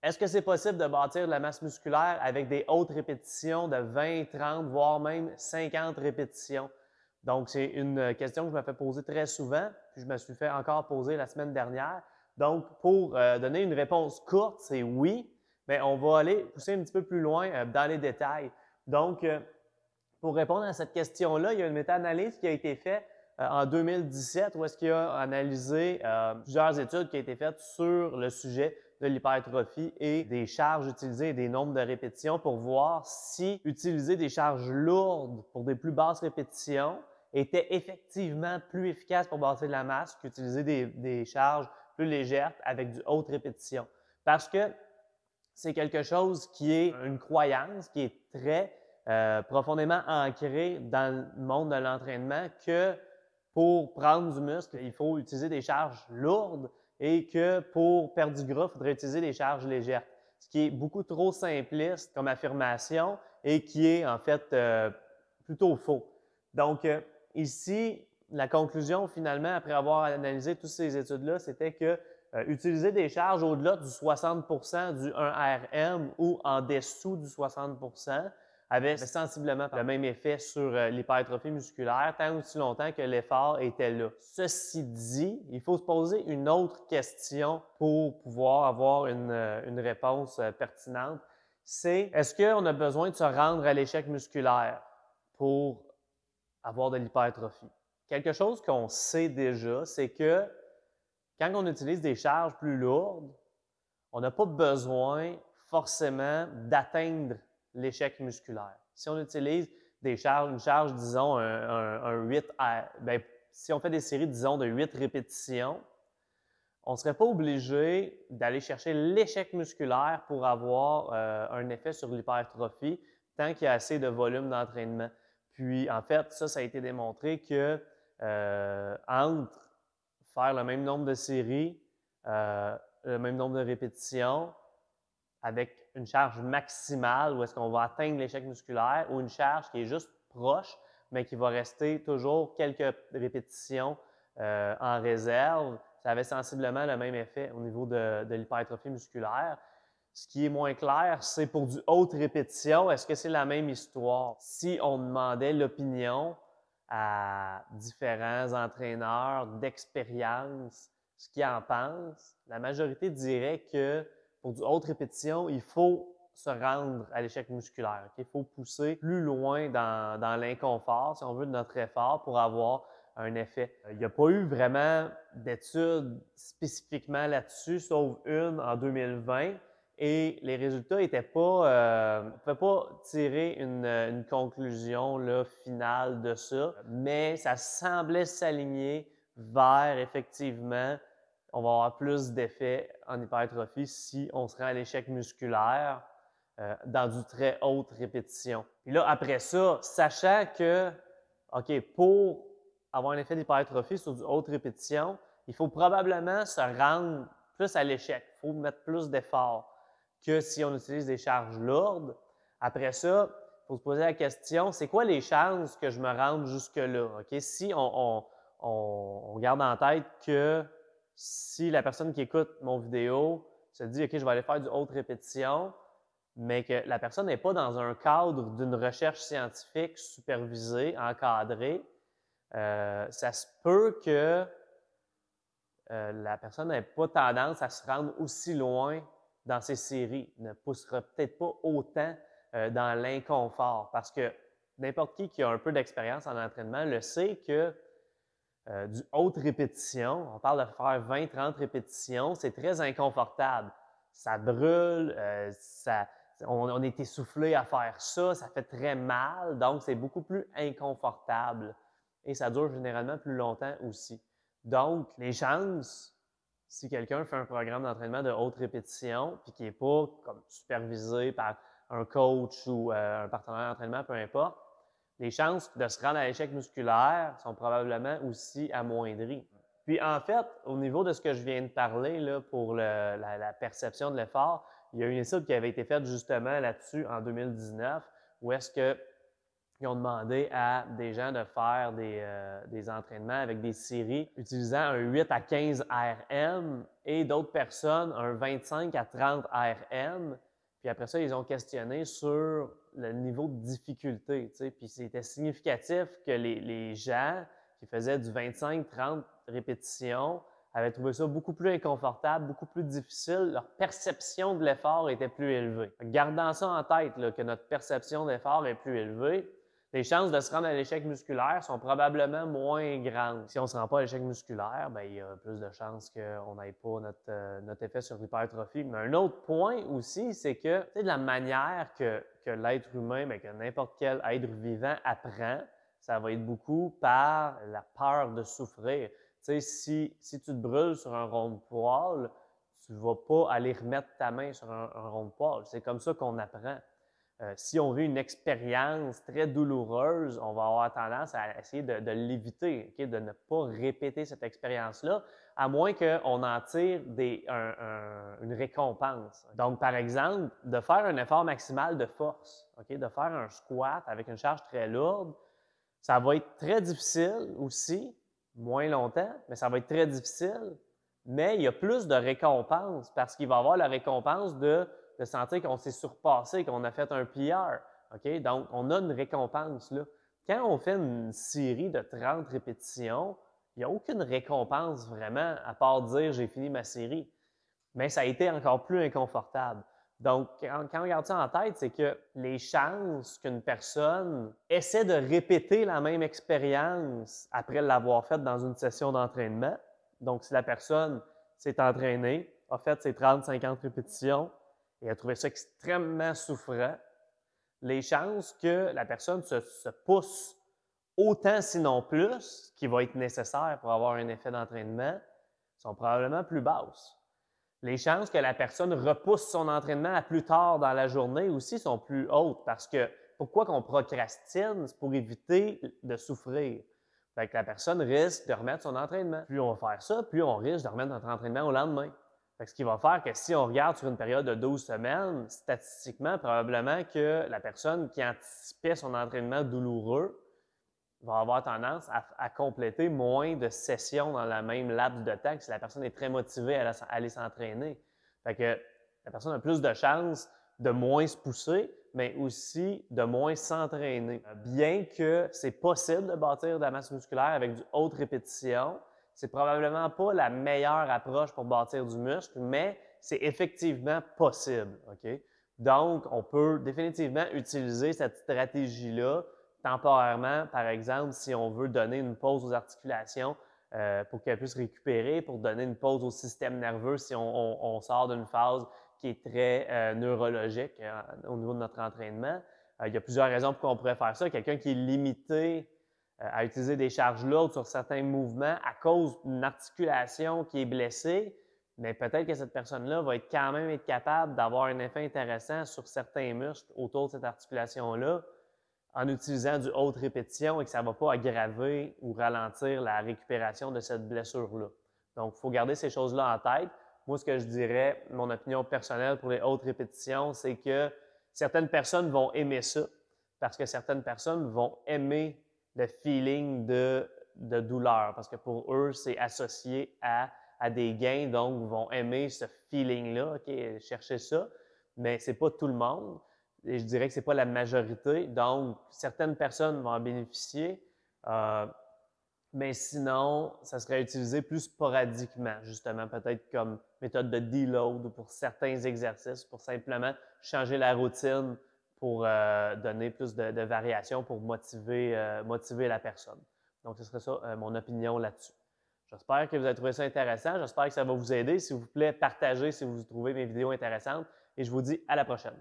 Est-ce que c'est possible de bâtir de la masse musculaire avec des hautes répétitions de 20, 30, voire même 50 répétitions? Donc, c'est une question que je me fais poser très souvent, puis je me suis fait encore poser la semaine dernière. Donc, pour donner une réponse courte, c'est oui, mais on va aller pousser un petit peu plus loin dans les détails. Donc, pour répondre à cette question-là, il y a une méta-analyse qui a été faite en 2017 où est-ce qu'il a analysé plusieurs études qui ont été faites sur le sujet de l'hypertrophie et des charges utilisées et des nombres de répétitions pour voir si utiliser des charges lourdes pour des plus basses répétitions était effectivement plus efficace pour bâtir de la masse qu'utiliser des charges plus légères avec du haute répétition. Parce que c'est quelque chose qui est une croyance qui est très profondément ancrée dans le monde de l'entraînement que pour prendre du muscle, il faut utiliser des charges lourdes et que pour perdre du gras, il faudrait utiliser des charges légères. Ce qui est beaucoup trop simpliste comme affirmation et qui est en fait plutôt faux. Donc, ici, la conclusion finalement, après avoir analysé toutes ces études-là, c'était que utiliser des charges au-delà du 60 du 1RM ou en dessous du 60 avait sensiblement le même effet sur l'hypertrophie musculaire tant aussi longtemps que l'effort était là. Ceci dit, il faut se poser une autre question pour pouvoir avoir une réponse pertinente. C'est, est-ce qu'on a besoin de se rendre à l'échec musculaire pour avoir de l'hypertrophie? Quelque chose qu'on sait déjà, c'est que quand on utilise des charges plus lourdes, on n'a pas besoin forcément d'atteindre l'échec musculaire. Si on utilise une charge, disons, un 8, bien, si on fait des séries, disons, de 8 répétitions, on ne serait pas obligé d'aller chercher l'échec musculaire pour avoir un effet sur l'hypertrophie tant qu'il y a assez de volume d'entraînement. Puis, en fait, ça a été démontré que entre faire le même nombre de séries, le même nombre de répétitions, avec une charge maximale où est-ce qu'on va atteindre l'échec musculaire ou une charge qui est juste proche, mais qui va rester toujours quelques répétitions en réserve, ça avait sensiblement le même effet au niveau de l'hypertrophie musculaire. Ce qui est moins clair, c'est pour du haute répétition, est-ce que c'est la même histoire? Si on demandait l'opinion à différents entraîneurs d'expérience, ce qu'ils en pensent, la majorité dirait que pour du haute répétition, il faut se rendre à l'échec musculaire. Il faut pousser plus loin dans l'inconfort, si on veut, de notre effort pour avoir un effet. Il n'y a pas eu vraiment d'études spécifiquement là-dessus, sauf une en 2020. Et les résultats n'étaient pas, on ne pouvait pas tirer une conclusion là, finale de ça, mais ça semblait s'aligner vers effectivement, on va avoir plus d'effets en hypertrophie si on se rend à l'échec musculaire dans du très haute répétition. Puis là, après ça, sachant que, OK, pour avoir un effet d'hypertrophie sur du haute répétition, il faut probablement se rendre plus à l'échec. Il faut mettre plus d'efforts que si on utilise des charges lourdes. Après ça, il faut se poser la question, c'est quoi les chances que je me rende jusque-là? Okay? Si on garde en tête que si la personne qui écoute mon vidéo se dit, OK, je vais aller faire du haute répétition, mais que la personne n'est pas dans un cadre d'une recherche scientifique supervisée, encadrée, ça se peut que la personne n'ait pas tendance à se rendre aussi loin dans ses séries, ne poussera peut-être pas autant dans l'inconfort parce que n'importe qui a un peu d'expérience en entraînement le sait que du haute répétition, on parle de faire 20-30 répétitions, c'est très inconfortable. Ça brûle, on est essoufflé à faire ça, ça fait très mal, donc c'est beaucoup plus inconfortable et ça dure généralement plus longtemps aussi. Donc, les chances, si quelqu'un fait un programme d'entraînement de haute répétition puis qui n'est pas comme supervisé par un coach ou un partenaire d'entraînement, peu importe, les chances de se rendre à l'échec musculaire sont probablement aussi amoindries. Puis en fait, au niveau de ce que je viens de parler là, pour la perception de l'effort, il y a une étude qui avait été faite justement là-dessus en 2019 où est-ce que Ils ont demandé à des gens de faire des entraînements avec des séries utilisant un 8 à 15 RM et d'autres personnes un 25 à 30 RM. Puis après ça, ils ont questionné sur le niveau de difficulté. Tu sais. Puis c'était significatif que les gens qui faisaient du 25-30 répétitions avaient trouvé ça beaucoup plus inconfortable, beaucoup plus difficile. Leur perception de l'effort était plus élevée. Gardant ça en tête, là, que notre perception d'effort est plus élevée, les chances de se rendre à l'échec musculaire sont probablement moins grandes. Si on ne se rend pas à l'échec musculaire, bien, il y a plus de chances qu'on n'ait pas notre effet sur l'hypertrophie. Mais un autre point aussi, c'est que tu sais, de la manière que l'être humain, mais que n'importe quel être vivant apprend, ça va être beaucoup par la peur de souffrir. Tu sais, si tu te brûles sur un rond de poêle, tu ne vas pas aller remettre ta main sur un rond de poêle. C'est comme ça qu'on apprend. Si on vit une expérience très douloureuse, on va avoir tendance à essayer de l'éviter, okay? De ne pas répéter cette expérience-là, à moins qu'on en tire une récompense. Donc, par exemple, de faire un effort maximal de force, okay? De faire un squat avec une charge très lourde, ça va être très difficile aussi, moins longtemps, mais ça va être très difficile. Mais il y a plus de récompenses parce qu'il va y avoir la récompense de sentir qu'on s'est surpassé, qu'on a fait un PR. Okay? Donc, on a une récompense là. Quand on fait une série de 30 répétitions, il n'y a aucune récompense vraiment à part dire j'ai fini ma série. Mais ça a été encore plus inconfortable. Donc, quand on garde ça en tête, c'est que les chances qu'une personne essaie de répéter la même expérience après l'avoir faite dans une session d'entraînement, donc si la personne s'est entraînée, a fait ses 30-50 répétitions et a trouvé ça extrêmement souffrant, les chances que la personne se pousse autant sinon plus, qui va être nécessaire pour avoir un effet d'entraînement, sont probablement plus basses. Les chances que la personne repousse son entraînement à plus tard dans la journée aussi sont plus hautes parce que pourquoi qu'on procrastine? C'est pour éviter de souffrir. Fait que la personne risque de remettre son entraînement. Plus on va faire ça, plus on risque de remettre notre entraînement au lendemain. Fait que ce qui va faire que si on regarde sur une période de 12 semaines, statistiquement, probablement que la personne qui anticipait son entraînement douloureux va avoir tendance à compléter moins de sessions dans la même laps de temps que si la personne est très motivée à aller s'entraîner. Fait que la personne a plus de chances de moins se pousser, mais aussi de moins s'entraîner. Bien que c'est possible de bâtir de la masse musculaire avec du haute répétition, c'est probablement pas la meilleure approche pour bâtir du muscle, mais c'est effectivement possible. Okay? Donc, on peut définitivement utiliser cette stratégie-là temporairement, par exemple, si on veut donner une pause aux articulations pour qu'elles puissent récupérer, pour donner une pause au système nerveux si on sort d'une phase qui est très neurologique au niveau de notre entraînement. Il y a plusieurs raisons pour qu'on pourrait faire ça. Quelqu'un qui est limité à utiliser des charges lourdes sur certains mouvements à cause d'une articulation qui est blessée, mais peut-être que cette personne-là va quand même être capable d'avoir un effet intéressant sur certains muscles autour de cette articulation-là en utilisant du haute répétition et que ça ne va pas aggraver ou ralentir la récupération de cette blessure-là. Donc, il faut garder ces choses-là en tête. Moi, ce que je dirais, mon opinion personnelle pour les hautes répétitions, c'est que certaines personnes vont aimer ça parce que certaines personnes vont aimer le feeling de douleur parce que pour eux, c'est associé à des gains, donc vont aimer ce feeling-là, okay, chercher ça, mais ce n'est pas tout le monde. Et je dirais que ce n'est pas la majorité. Donc, certaines personnes vont en bénéficier, mais sinon, ça serait utilisé plus sporadiquement, justement, peut-être comme méthode de deload pour certains exercices, pour simplement changer la routine, pour donner plus de variation, pour motiver la personne. Donc, ce serait ça mon opinion là-dessus. J'espère que vous avez trouvé ça intéressant. J'espère que ça va vous aider. S'il vous plaît, partagez si vous trouvez mes vidéos intéressantes. Et je vous dis à la prochaine.